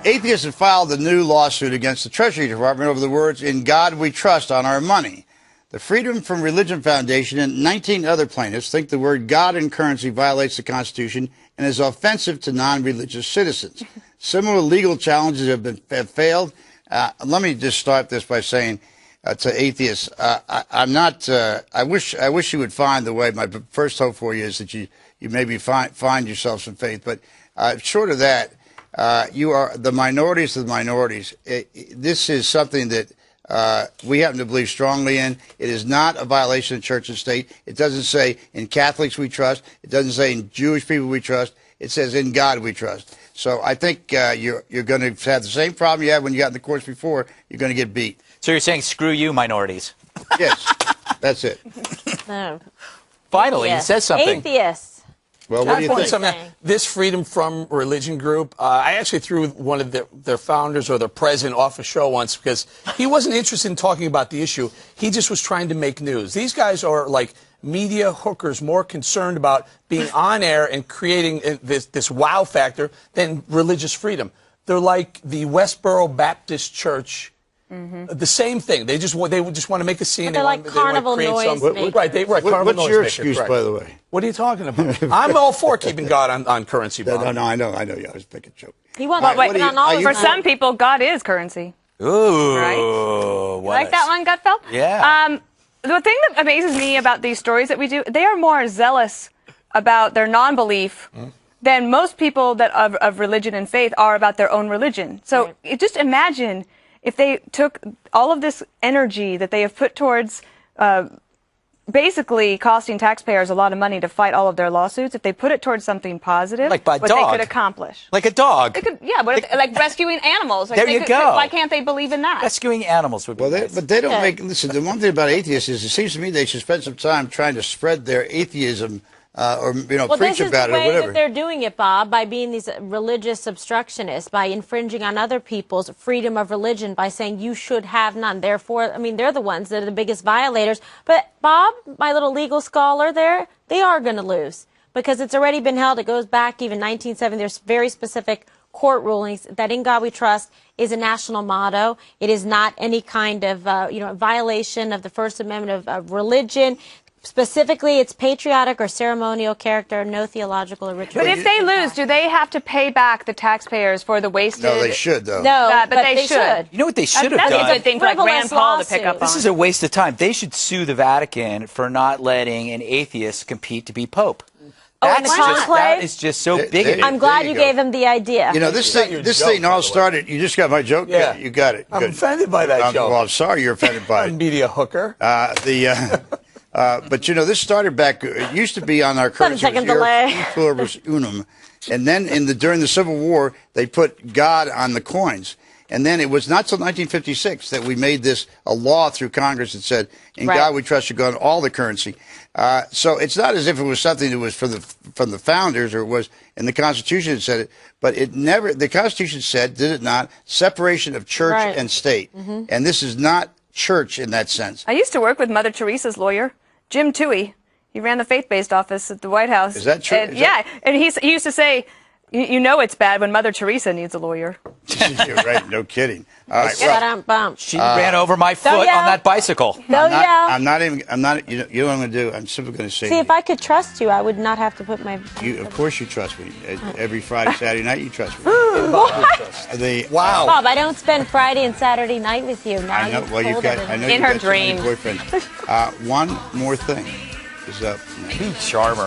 Atheists have filed a new lawsuit against the Treasury Department over the words, "In God We Trust" on our money. The Freedom from Religion Foundation and 19 other plaintiffs think the word God in currency violates the Constitution and is offensive to non-religious citizens. Similar legal challenges have failed. Let me just start this by saying to atheists, I wish you would find the way. My first hope for you is that you maybe find yourself some faith. But short of that, you are the minorities of the minorities. This is something that we happen to believe strongly in. It is not a violation of church and state. It doesn't say in Catholics we trust. It doesn't say in Jewish people we trust. It says in God we trust. So I think you're going to have the same problem you had when you got in the courts before. You're going to get beat. So you're saying screw you, minorities? Yes, that's it. No. Finally, he says something. Atheists. Well, what do you think? This Freedom from Religion group, I actually threw one of their founders or their president off a show once because he wasn't interested in talking about the issue. He just was trying to make news. These guys are like media hookers, more concerned about being on air and creating this wow factor than religious freedom. They're like the Westboro Baptist Church. The same thing. They just want to make a scene. They're like carnival noise makers. What's your excuse, by the way? What are you talking about? I'm all for keeping God on currency, Bob. No, I know. Yeah, I was making a joke. He wants for some people, God is currency. Ooh. Right? You like that one, Gutfeld? Yeah. The thing that amazes me about these stories that we do, they are more zealous about their non-belief than most people that of religion and faith are about their own religion. So just imagine if they took all of this energy that they have put towards basically costing taxpayers a lot of money to fight all of their lawsuits, if they put it towards something positive, like by what dog. they could accomplish. Like a dog. Like rescuing animals. Like there you go. Why can't they believe in that? Rescuing animals would be nice. But they don't make... Listen, the one thing about atheists is it seems to me they should spend some time trying to spread their atheism or preach about it or whatever. This is the way that they're doing it, Bob, by being these religious obstructionists, by infringing on other people's freedom of religion, by saying you should have none. Therefore, I mean, they're the ones that are the biggest violators. But Bob, my little legal scholar there, they are going to lose because it's already been held. It goes back even 1970. There's very specific court rulings that "In God We Trust" is a national motto. It is not any kind of violation of the First Amendment of religion. Specifically, it's patriotic or ceremonial character, no theological or ritual. But if they lose, do they have to pay back the taxpayers for the wasted? No, they should, though. No, but they should. You know what they should have That's done? a good thing for like Rand Paul to pick up on. This is a waste of time. They should sue the Vatican for not letting an atheist compete to be pope. That is just so bigoted. I'm glad you gave him the idea. You know, this thing all started. You just got my joke? Yeah. You got it. I'm offended by that joke. Well, I'm sorry you're offended by it. Media hooker. But, this started back, it used to be on our currency. 7 second delay. Pluribus unum. And then during the Civil War, they put God on the coins. And then it was not till 1956 that we made this a law through Congress that said, "In God We Trust" should go on all the currency. So it's not as if it was something that was from the founders or it was in the Constitution that said it, but the Constitution said, did it not, separation of church and state. And this is not church in that sense. I used to work with Mother Teresa's lawyer, Jim Toohey. He ran the faith-based office at the White House. Is that true? And he used to say, you know it's bad when Mother Teresa needs a lawyer. You're right, no kidding. All right, she ran over my foot on that bicycle. I'm not, you know what I'm going to do? I'm simply going to say... See, if I could trust you, I would not have to put my... Of course you trust me. Every Friday, Saturday night, you trust me. Wow. Bob, I don't spend Friday and Saturday night with you. Now I know. Well, I In know you've her got so many dreams. boyfriends. One more thing is up. Charmer.